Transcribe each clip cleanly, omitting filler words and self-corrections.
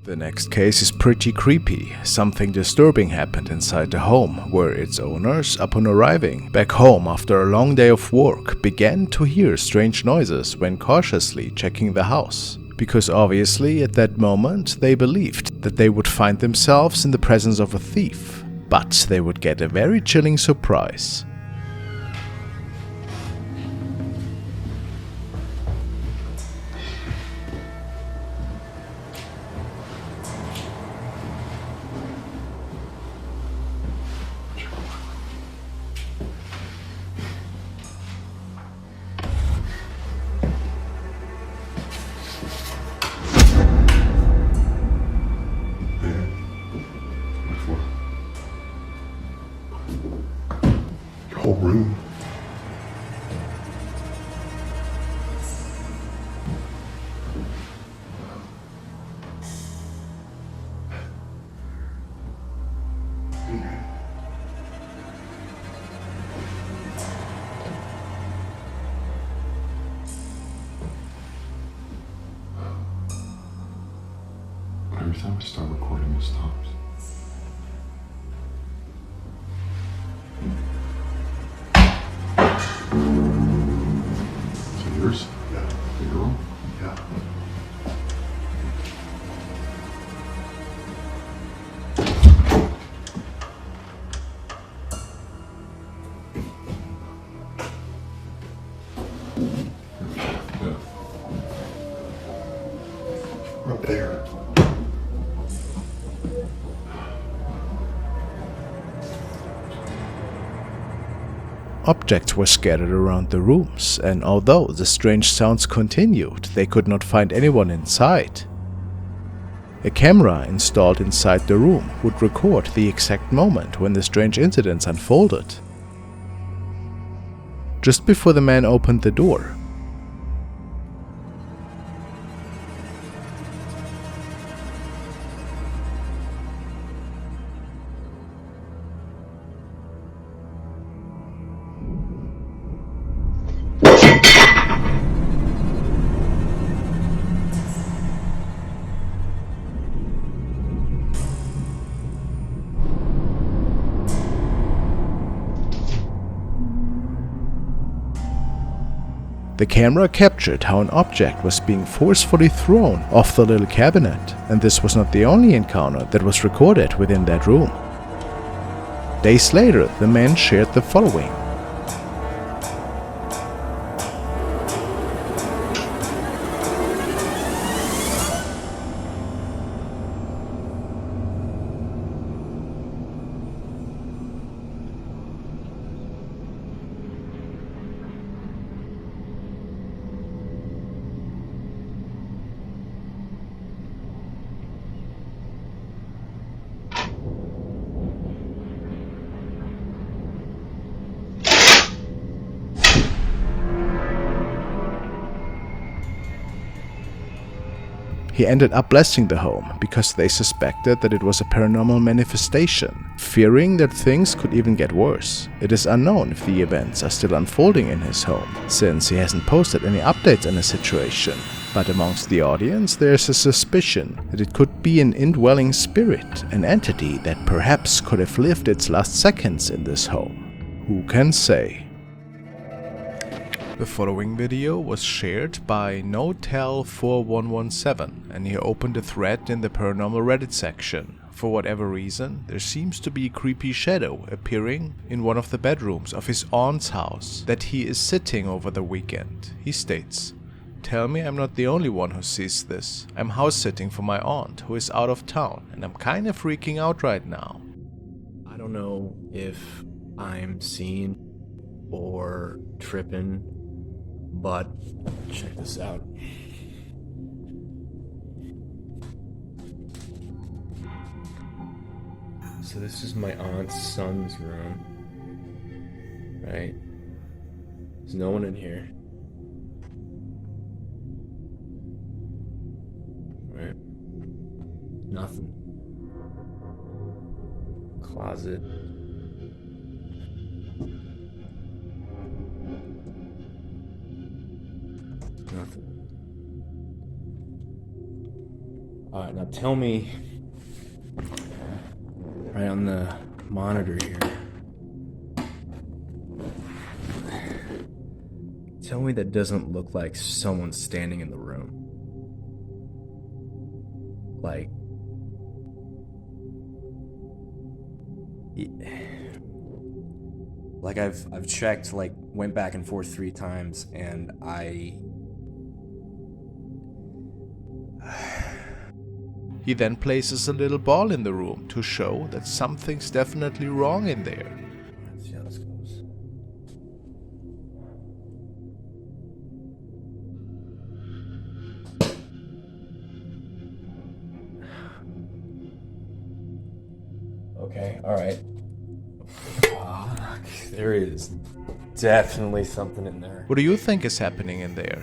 The next case is pretty creepy. Something disturbing happened inside the home, where its owners, upon arriving back home after a long day of work, began to hear strange noises when cautiously checking the house. Because obviously at that moment they believed that they would find themselves in the presence of a thief, but they would get a very chilling surprise. Whole room. Every time I start recording, it stops. Yours? Yeah. The girl? Yeah. Yeah. Up there. Objects were scattered around the rooms, and although the strange sounds continued, they could not find anyone inside. A camera installed inside the room would record the exact moment when the strange incidents unfolded. Just before the man opened the door, the camera captured how an object was being forcefully thrown off the little cabinet, and this was not the only encounter that was recorded within that room. Days later, the man shared the following. He ended up blessing the home because they suspected that it was a paranormal manifestation, fearing that things could even get worse. It is unknown if the events are still unfolding in his home, since he hasn't posted any updates on the situation. But amongst the audience there is a suspicion that it could be an indwelling spirit, an entity that perhaps could have lived its last seconds in this home. Who can say? The following video was shared by Notel4117, and he opened a thread in the paranormal Reddit section. For whatever reason, there seems to be a creepy shadow appearing in one of the bedrooms of his aunt's house that he is sitting over the weekend. He states, "Tell me I'm not the only one who sees this. I'm house sitting for my aunt who is out of town, and I'm kinda freaking out right now." I don't know if I'm seeing or tripping, but check this out. So this is my aunt's son's room, right? There's no one in here. Right? Nothing. Closet. Nothing. Alright, now tell me, right on the monitor here, tell me that doesn't look like someone standing in the room. Like, like I've checked, like went back and forth 3 times, and He then places a little ball in the room to show that something's definitely wrong in there. Let's see how this goes. Okay, alright. Fuck, there is definitely something in there. What do you think is happening in there?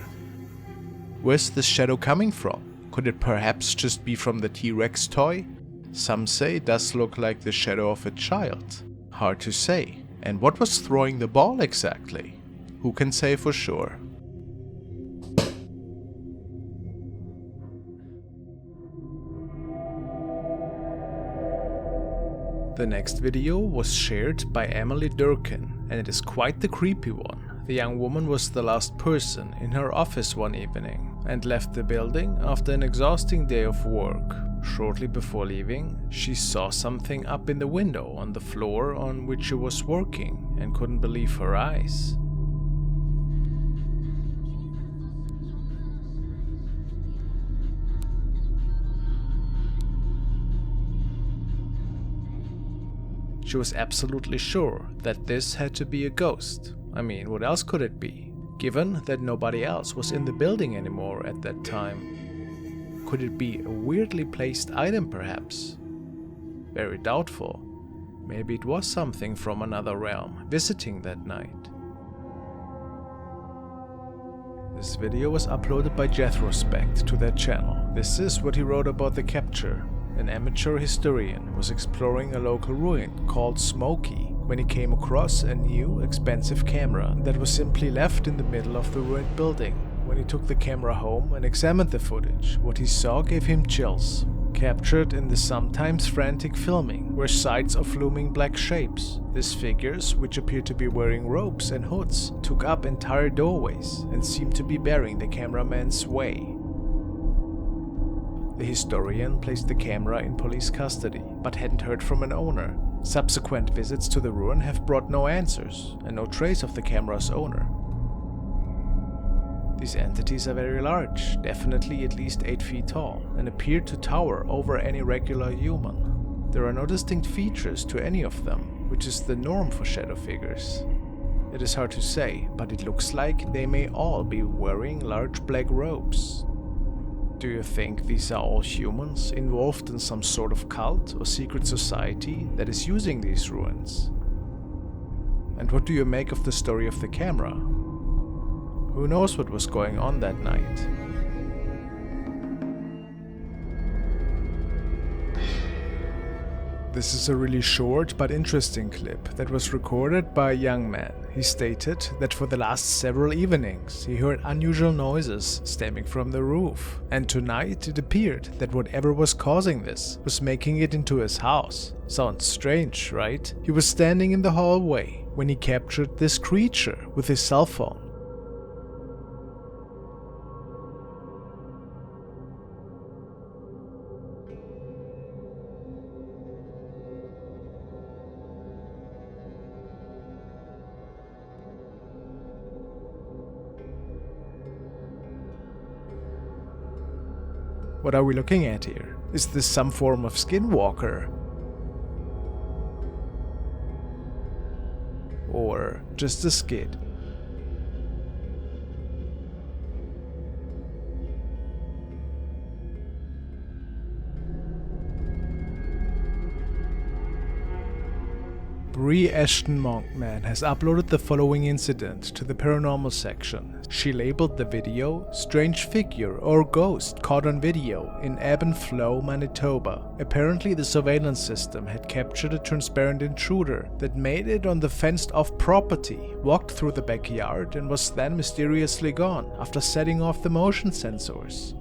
Where's this shadow coming from? Could it perhaps just be from the T-Rex toy? Some say it does look like the shadow of a child. Hard to say. And what was throwing the ball exactly? Who can say for sure? The next video was shared by Emily Durkin, and it is quite the creepy one. The young woman was the last person in her office one evening and left the building after an exhausting day of work. Shortly before leaving, she saw something up in the window on the floor on which she was working and couldn't believe her eyes. She was absolutely sure that this had to be a ghost. I mean, what else could it be? Given that nobody else was in the building anymore at that time. Could it be a weirdly placed item perhaps? Very doubtful. Maybe it was something from another realm visiting that night. This video was uploaded by Jethrospect to their channel. This is what he wrote about the capture. An amateur historian was exploring a local ruin called Smoky when he came across a new, expensive camera that was simply left in the middle of the ruined building. When he took the camera home and examined the footage, what he saw gave him chills. Captured in the sometimes frantic filming were sights of looming black shapes. These figures, which appeared to be wearing robes and hoods, took up entire doorways and seemed to be bearing the cameraman's way. The historian placed the camera in police custody, but hadn't heard from an owner. Subsequent visits to the ruin have brought no answers, and no trace of the camera's owner. These entities are very large, definitely at least 8 feet tall, and appear to tower over any regular human. There are no distinct features to any of them, which is the norm for shadow figures. It is hard to say, but it looks like they may all be wearing large black robes. Do you think these are all humans involved in some sort of cult or secret society that is using these ruins? And what do you make of the story of the camera? Who knows what was going on that night? This is a really short but interesting clip that was recorded by a young man. He stated that for the last several evenings he heard unusual noises stemming from the roof, and tonight it appeared that whatever was causing this was making it into his house. Sounds strange, right? He was standing in the hallway when he captured this creature with his cell phone. What are we looking at here? Is this some form of skinwalker? Or just a skid? Bree Ashton Monkman has uploaded the following incident to the paranormal section. She labeled the video "Strange Figure or Ghost Caught on Video in Ebb and Flow, Manitoba." Apparently the surveillance system had captured a transparent intruder that made it on the fenced-off property, walked through the backyard and was then mysteriously gone after setting off the motion sensors.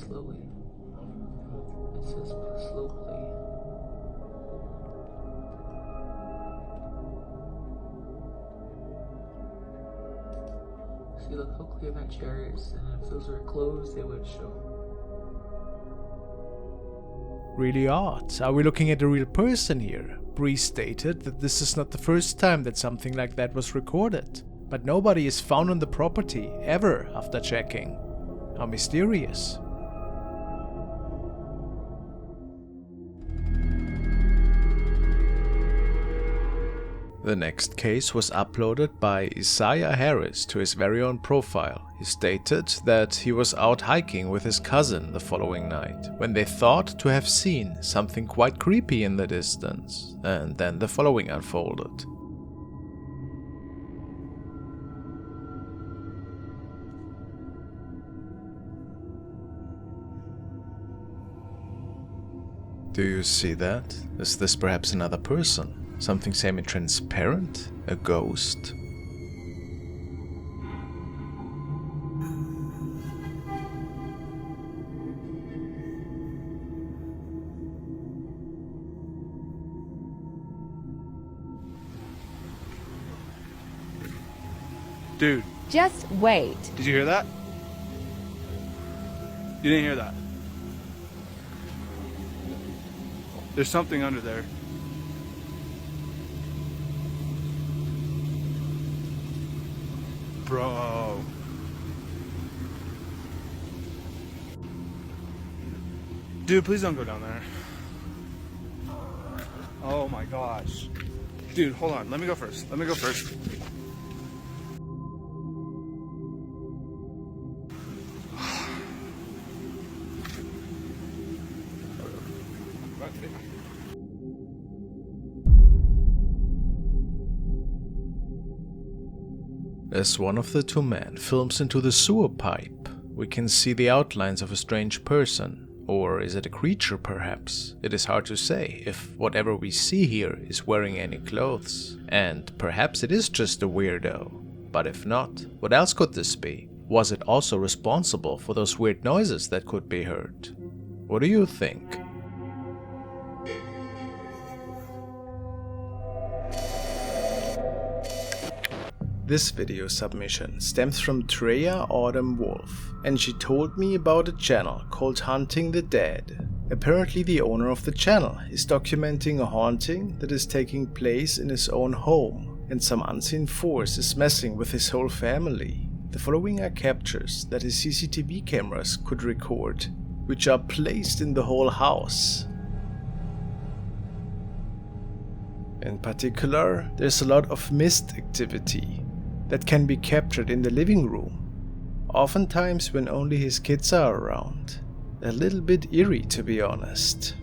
slowly. It says slow play. See, look how clear that chair is, and if those were closed, it would show. Really odd. Are we looking at a real person here? Bree stated that this is not the first time that something like that was recorded, but nobody is found on the property ever after checking. How mysterious. The next case was uploaded by Isaiah Harris to his very own profile. He stated that he was out hiking with his cousin the following night, when they thought to have seen something quite creepy in the distance, and then the following unfolded. Do you see that? Is this perhaps another person? Something semi-transparent? A ghost? Dude, Just wait. did you hear that? You didn't hear that. There's something under there. Bro. Dude, please don't go down there. Oh my gosh. Dude, hold on. Let me go first. Let me go first. As one of the two men films into the sewer pipe, we can see the outlines of a strange person. Or is it a creature perhaps? It is hard to say if whatever we see here is wearing any clothes. And perhaps it is just a weirdo. But if not, what else could this be? Was it also responsible for those weird noises that could be heard? What do you think? This video submission stems from Treya Autumn Wolf, and she told me about a channel called Hunting the Dead. Apparently the owner of the channel is documenting a haunting that is taking place in his own home, and some unseen force is messing with his whole family. The following are captures that his CCTV cameras could record, which are placed in the whole house. In particular, there's a lot of mist activity that can be captured in the living room, oftentimes when only his kids are around. A little bit eerie, to be honest.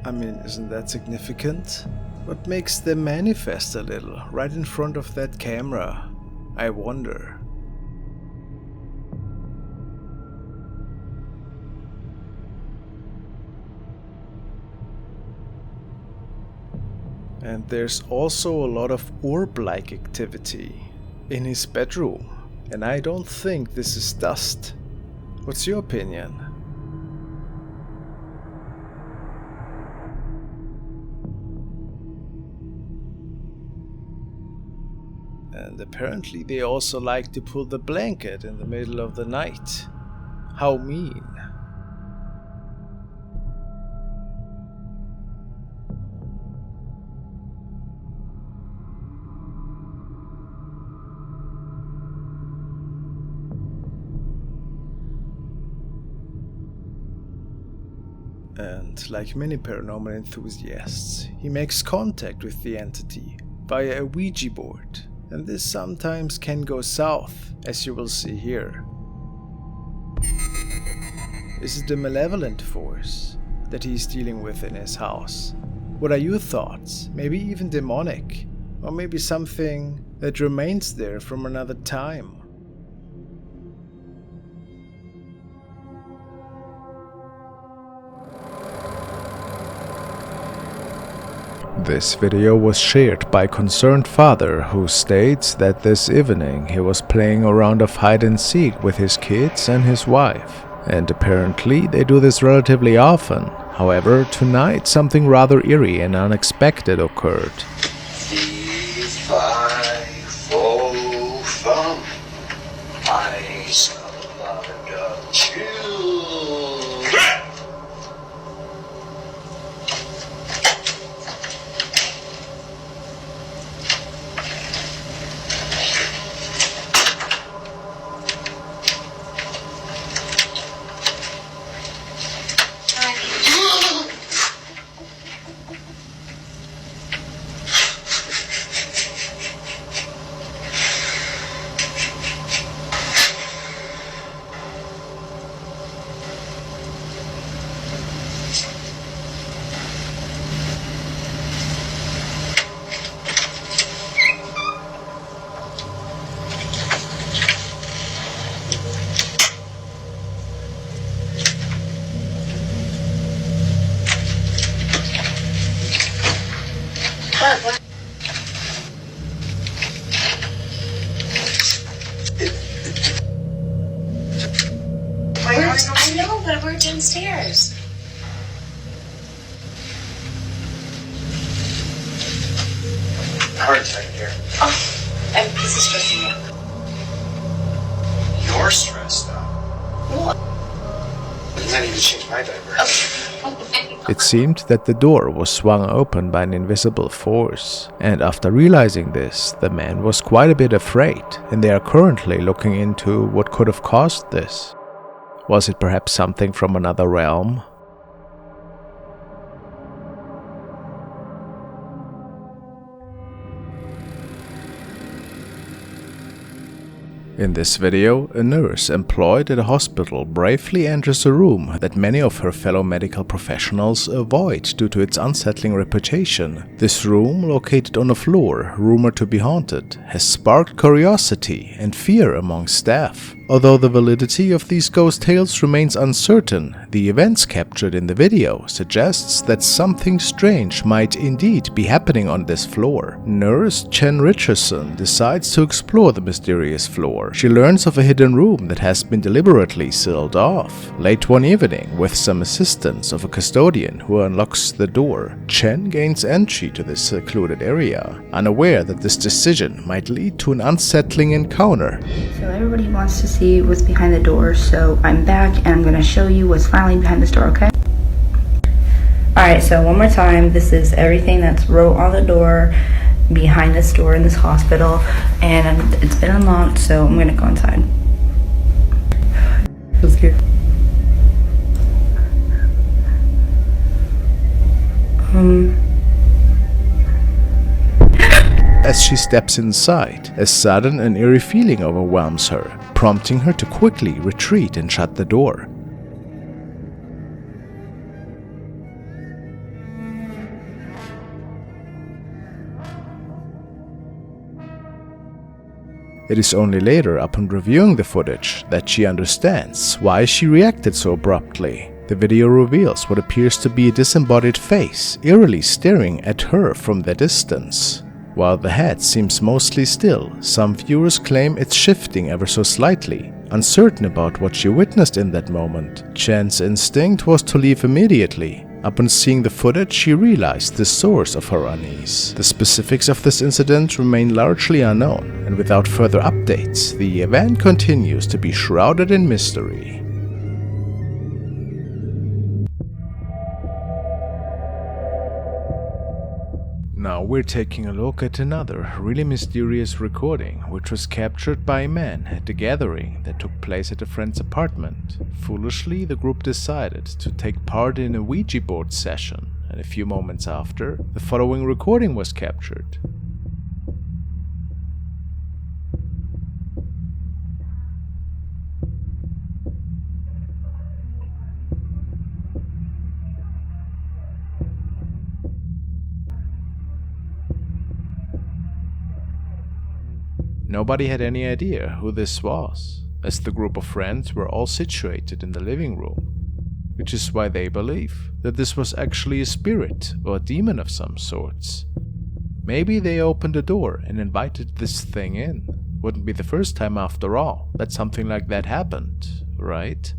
I mean, isn't that significant? What makes them manifest a little right in front of that camera? I wonder. And there's also a lot of orb-like activity in his bedroom, and I don't think this is dust. What's your opinion? And apparently they also like to pull the blanket in the middle of the night. How mean. And like many paranormal enthusiasts, he makes contact with the entity via a Ouija board, and this sometimes can go south, as you will see here. Is it a malevolent force that he is dealing with in his house? What are your thoughts? Maybe even demonic, or maybe something that remains there from another time? This video was shared by a concerned father who states that this evening he was playing a round of hide and seek with his kids and his wife. And apparently they do this relatively often. However, tonight something rather eerie and unexpected occurred. 3, 5, 4, thumb. I smell a lot of chill. I know, but we're downstairs. Heart attack here. Oh, this is stressing me out. You're stressed out. What? I need to change my diaper. It seemed that the door was swung open by an invisible force, and after realizing this, the man was quite a bit afraid, and they are currently looking into what could have caused this. Was it perhaps something from another realm? In this video, a nurse employed at a hospital bravely enters a room that many of her fellow medical professionals avoid due to its unsettling reputation. This room, located on a floor rumored to be haunted, has sparked curiosity and fear among staff. Although the validity of these ghost tales remains uncertain, the events captured in the video suggests that something strange might indeed be happening on this floor. Nurse Chen Richardson decides to explore the mysterious floor. She learns of a hidden room that has been deliberately sealed off. Late one evening, with some assistance of a custodian who unlocks the door, Chen gains entry to this secluded area, unaware that this decision might lead to an unsettling encounter. So everybody wants to see what's behind the door, so I'm back and I'm going to show you what's finally behind this door, okay? Alright, so one more time, this is everything that's wrote on the door behind this door in this hospital, and it's been unlocked, so I'm going to go inside. Feels good. As she steps inside, a sudden and eerie feeling overwhelms her, prompting her to quickly retreat and shut the door. It is only later, upon reviewing the footage, that she understands why she reacted so abruptly. The video reveals what appears to be a disembodied face, eerily staring at her from the distance. While the head seems mostly still, some viewers claim it's shifting ever so slightly. Uncertain about what she witnessed in that moment, Chen's instinct was to leave immediately. Upon seeing the footage, she realized the source of her unease. The specifics of this incident remain largely unknown, and without further updates, the event continues to be shrouded in mystery. Now we're taking a look at another really mysterious recording, which was captured by a man at a gathering that took place at a friend's apartment. Foolishly, the group decided to take part in a Ouija board session, and a few moments after, the following recording was captured. Nobody had any idea who this was, as the group of friends were all situated in the living room. which is why they believe that this was actually a spirit or a demon of some sorts. Maybe they opened the door and invited this thing in. Wouldn't be the first time after all that something like that happened, right?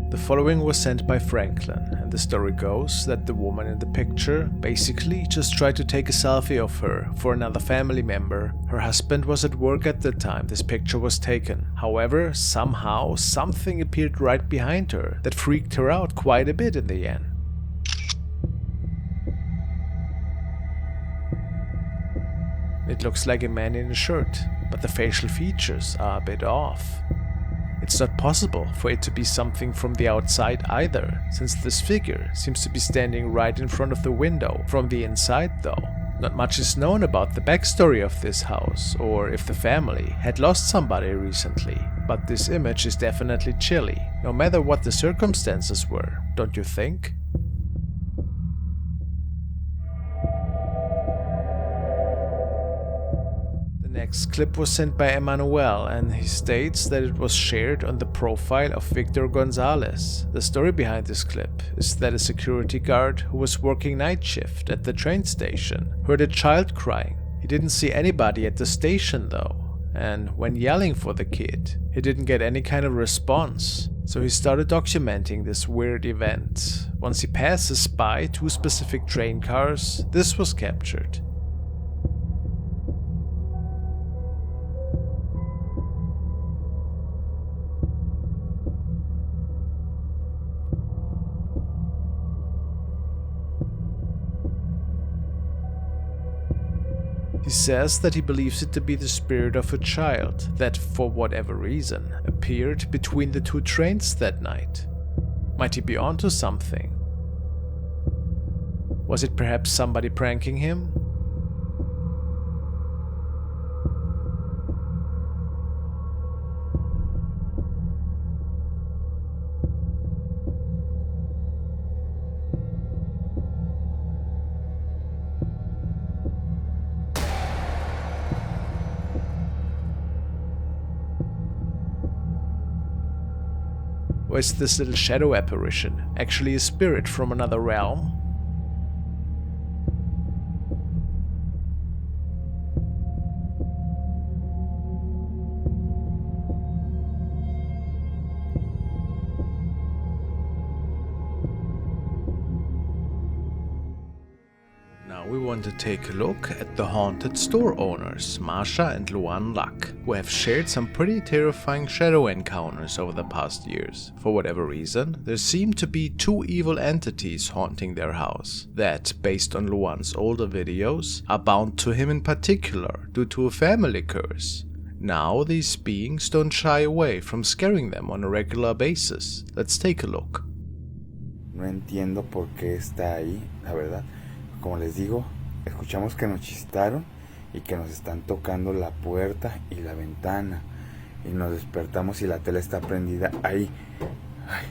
The following was sent by Franklin, and the story goes that the woman in the picture basically just tried to take a selfie of her for another family member. Her husband was at work at the time this picture was taken. However, somehow something appeared right behind her that freaked her out quite a bit in the end. It looks like a man in a shirt, but the facial features are a bit off. It's not possible for it to be something from the outside either, since this figure seems to be standing right in front of the window. From the inside though, not much is known about the backstory of this house, or if the family had lost somebody recently, but this image is definitely chilly, no matter what the circumstances were, don't you think? The next clip was sent by Emmanuel, and he states that it was shared on the profile of Victor Gonzalez. The story behind this clip is that a security guard who was working night shift at the train station heard a child crying. He didn't see anybody at the station though, and when yelling for the kid, he didn't get any kind of response. So he started documenting this weird event. Once he passes by 2 specific train cars, this was captured. He says that he believes it to be the spirit of a child that, for whatever reason, appeared between the 2 trains that night. Might he be onto something? Was it perhaps somebody pranking him? Or is this little shadow apparition actually a spirit from another realm? We want to take a look at the haunted store owners, Marsha and Luan Luck, who have shared some pretty terrifying shadow encounters over the past years. For whatever reason, there seem to be 2 evil entities haunting their house that, based on Luan's older videos, are bound to him in particular due to a family curse. Now these beings don't shy away from scaring them on a regular basis. Let's take a look. No entiendo por qué está ahí, la verdad. Como les digo, escuchamos que nos chistaron y que nos están tocando la puerta y la ventana. Y nos despertamos y la tele está prendida ahí. Ay,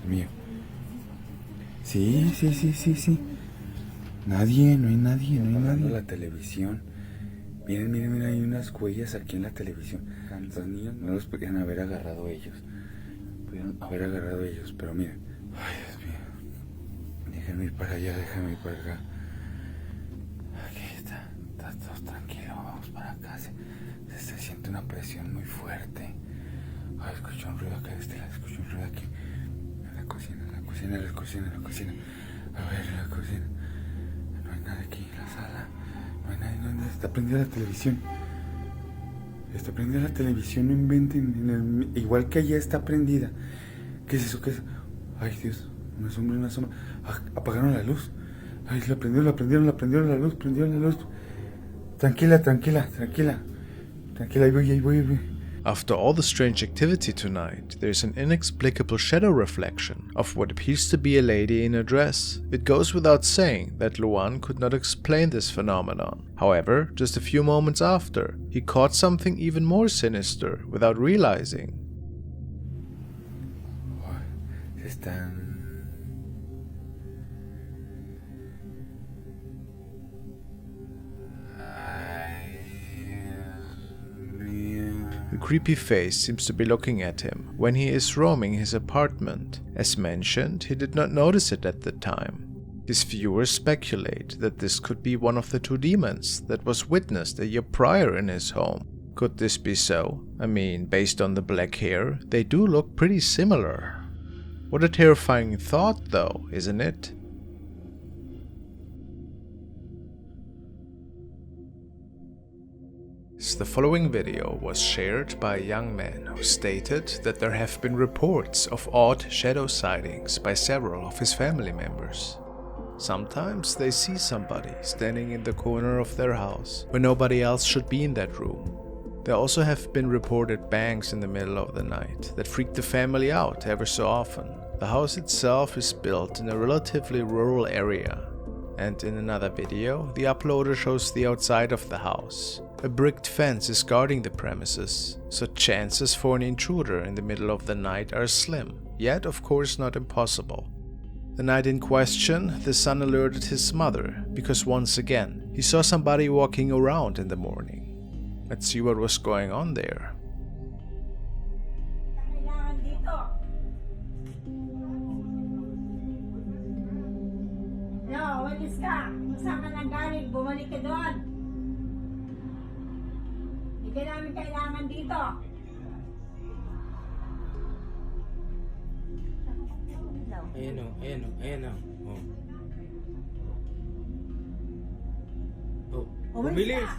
mío. Sí. Nadie, no hay nadie. La televisión. Miren, hay unas huellas aquí en la televisión. Los niños no los podían haber agarrado ellos. Pero miren. Ay, Dios mío. Déjenme ir para allá, déjenme ir para acá. Aquí está todo tranquilo, vamos para acá. Se siente una presión muy fuerte. Ay, escucho un ruido acá de este lado, escucho un ruido aquí. En la cocina. A ver, en la cocina. No hay nada aquí, en la sala. No hay nadie. Está prendida la televisión. No inventen. Igual que allá está prendida. ¿Qué es eso? Ay, Dios. Una sombra. Apagaron la luz. Ay, la prendieron la luz. Tranquila. Ahí voy. After all the strange activity tonight, there's an inexplicable shadow reflection of what appears to be a lady in a dress. It goes without saying that Luan could not explain this phenomenon. However, just a few moments after, he caught something even more sinister without realizing. se están... The creepy face seems to be looking at him when he is roaming his apartment. As mentioned, he did not notice it at the time. His viewers speculate that this could be one of the two demons that was witnessed a year prior in his home. Could this be so? I mean, based on the black hair, they do look pretty similar. What a terrifying thought though, isn't it? The following video was shared by a young man who stated that there have been reports of odd shadow sightings by several of his family members. Sometimes they see somebody standing in the corner of their house when nobody else should be in that room. There also have been reported bangs in the middle of the night that freak the family out ever so often. The house itself is built in a relatively rural area, and in another video the uploader shows the outside of the house. A bricked fence is guarding the premises, so chances for an intruder in the middle of the night are slim, yet of course not impossible. The night in question, the son alerted his mother because once again he saw somebody walking around in the morning. Let's see what was going on there. No, walis ka. Saan ka nanggaling? Bumalik ka doon. Hindi namin kailangan dito. Ayan o, ayan o, ayan o. Oh. Oh, bumilis!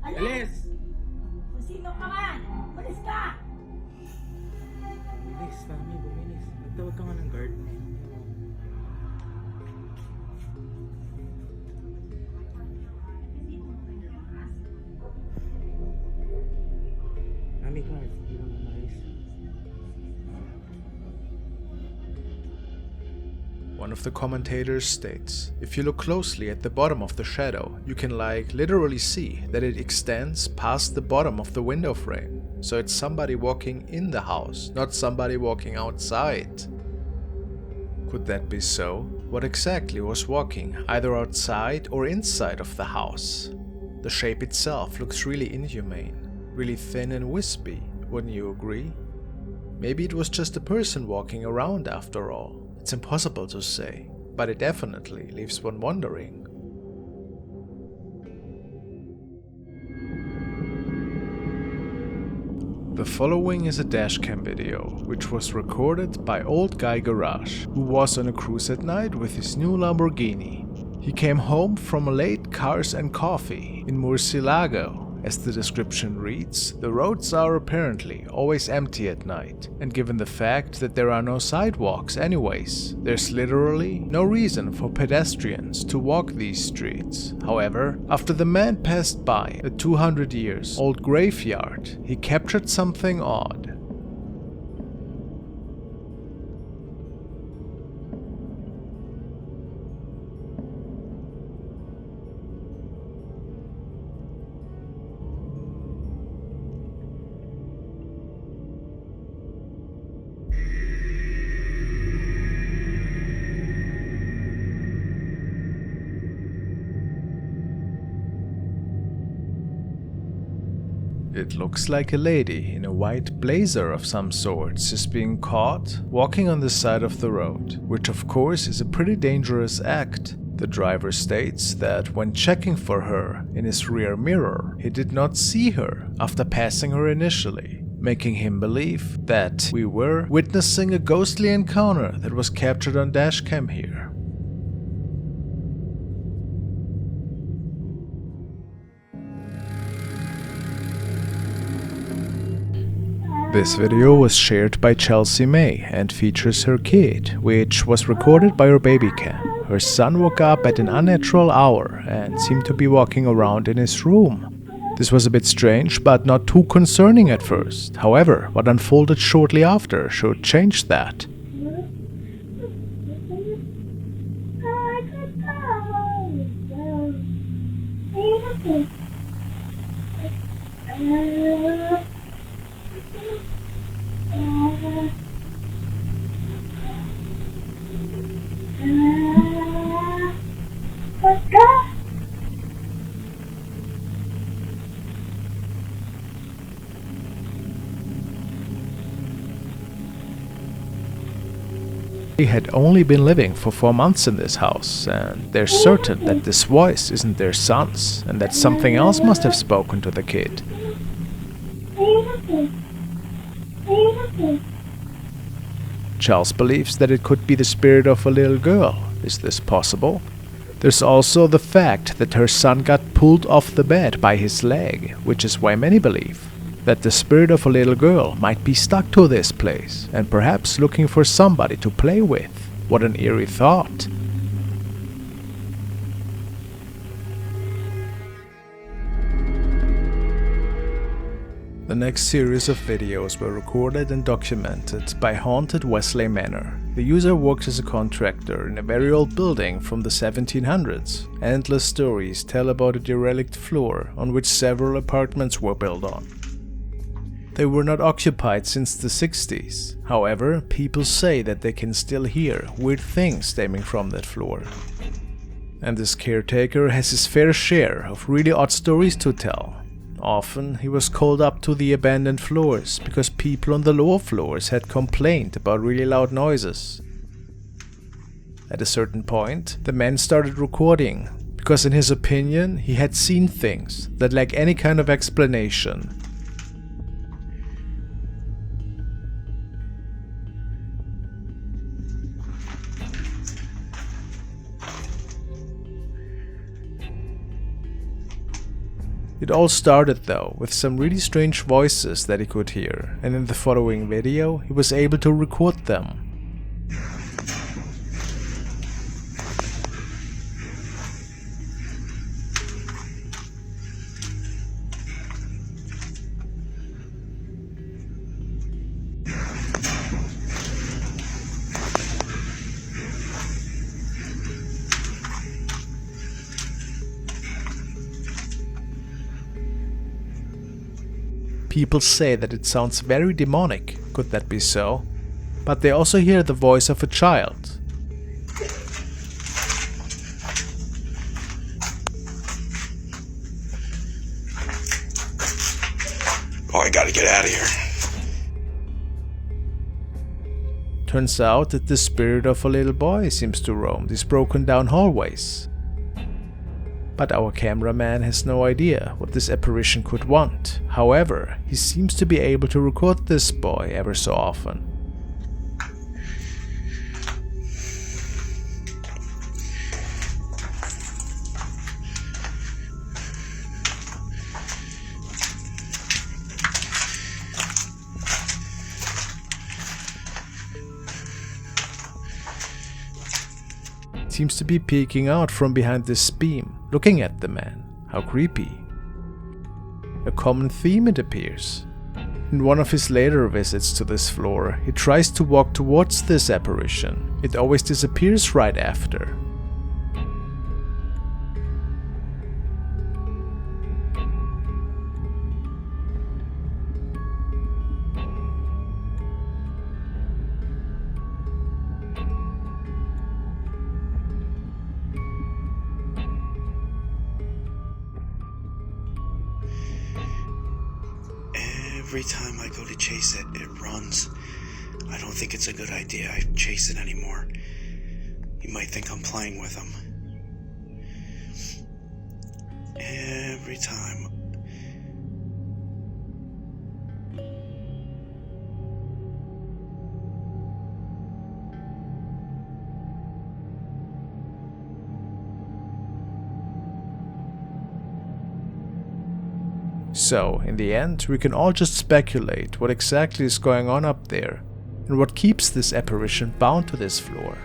Alis! Kung sino ka man, walis ka. Bumilis, Mami, bumilis. Magtawag ka nga ng guard. Mami, guard. Hindi naman maayos. One of the commentators states, if you look closely at the bottom of the shadow, you can literally see that it extends past the bottom of the window frame. So it's somebody walking in the house, not somebody walking outside. Could that be so? What exactly was walking, either outside or inside of the house? The shape itself looks really inhumane, really thin and wispy, wouldn't you agree? Maybe it was just a person walking around after all. It's impossible to say, but it definitely leaves one wondering. The following is a dashcam video, which was recorded by Old Guy Garage, who was on a cruise at night with his new Lamborghini. He came home from a late Cars and Coffee in Murcielago. As the description reads, the roads are apparently always empty at night, and given the fact that there are no sidewalks anyways, there's literally no reason for pedestrians to walk these streets. However, after the man passed by a 200 years old graveyard, he captured something odd. It looks like a lady in a white blazer of some sorts is being caught walking on the side of the road, which of course is a pretty dangerous act. The driver states that when checking for her in his rear mirror, he did not see her after passing her initially, making him believe that we were witnessing a ghostly encounter that was captured on dashcam here. This video was shared by Chelsea May and features her kid, which was recorded by her baby cam. Her son woke up at an unnatural hour and seemed to be walking around in his room. This was a bit strange, but not too concerning at first. However, what unfolded shortly after should change that. They had only been living for 4 months in this house, and they're certain that this voice isn't their son's, and that something else must have spoken to the kid. Charles believes that it could be the spirit of a little girl. Is this possible? There's also the fact that her son got pulled off the bed by his leg, which is why many believe that the spirit of a little girl might be stuck to this place and perhaps looking for somebody to play with. What an eerie thought. The next series of videos were recorded and documented by Haunted Wesley Manor. The user worked as a contractor in a very old building from the 1700s. Endless stories tell about a derelict floor on which several apartments were built on. They were not occupied since the 60s. However, people say that they can still hear weird things stemming from that floor. And this caretaker has his fair share of really odd stories to tell. Often he was called up to the abandoned floors because people on the lower floors had complained about really loud noises. At a certain point, the man started recording because in his opinion he had seen things that lack any kind of explanation. It all started though with some really strange voices that he could hear, and in the following video he was able to record them. People say that it sounds very demonic. Could that be so? But they also hear the voice of a child. Oh, I gotta get out of here. Turns out that the spirit of a little boy seems to roam these broken down hallways. But our cameraman has no idea what this apparition could want. However, he seems to be able to record this boy ever so often. Seems to be peeking out from behind this beam, looking at the man. How creepy. A common theme, it appears. In one of his later visits to this floor, he tries to walk towards this apparition. It always disappears right after. Every time I go to chase it, it runs. I don't think it's a good idea I chase it anymore. You might think I'm playing with him. Every time. So, in the end, we can all just speculate what exactly is going on up there, and what keeps this apparition bound to this floor.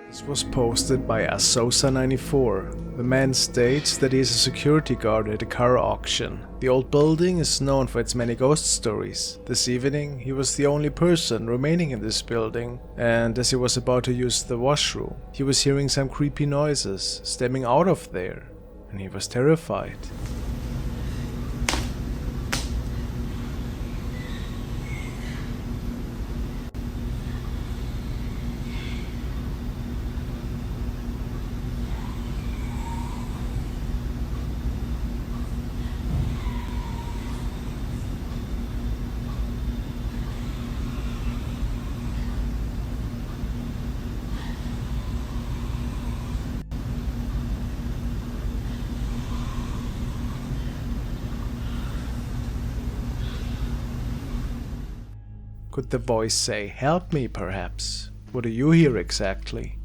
This was posted by Asosa94. The man states that he is a security guard at a car auction. The old building is known for its many ghost stories. This evening, he was the only person remaining in this building, and as he was about to use the washroom, he was hearing some creepy noises stemming out of there, and he was terrified. Could the voice say, "Help me," perhaps? What do you hear exactly?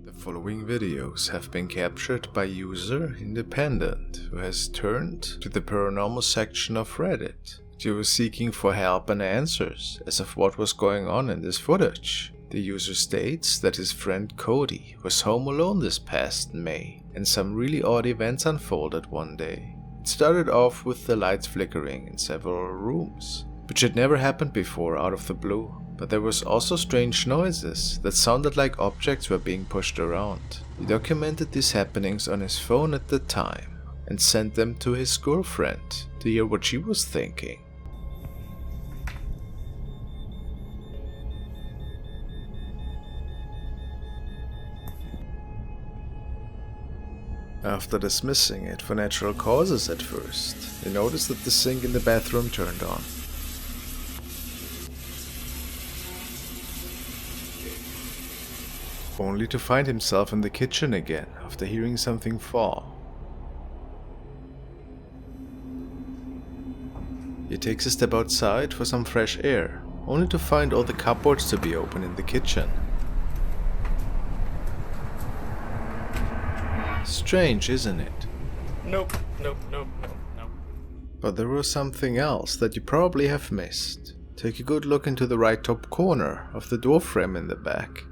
The following videos have been captured by user Independent, who has turned to the paranormal section of Reddit. He was seeking for help and answers as of what was going on in this footage. The user states that his friend Cody was home alone this past May, and some really odd events unfolded one day. It started off with the lights flickering in several rooms, which had never happened before out of the blue. But there was also strange noises that sounded like objects were being pushed around. He documented these happenings on his phone at the time and sent them to his girlfriend to hear what she was thinking. After dismissing it for natural causes at first, he noticed that the sink in the bathroom turned on. Only to find himself in the kitchen again after hearing something fall. He takes a step outside for some fresh air, only to find all the cupboards to be open in the kitchen. Strange, isn't it? Nope. But there was something else that you probably have missed. Take a good look into the right top corner of the door frame in the back.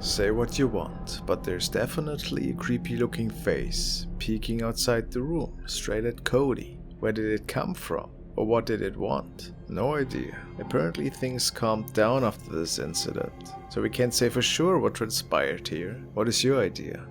Say what you want, but there's definitely a creepy looking face peeking outside the room, straight at Cody. Where did it come from? Or what did it want? No idea. Apparently things calmed down after this incident, so we can't say for sure what transpired here. What is your idea?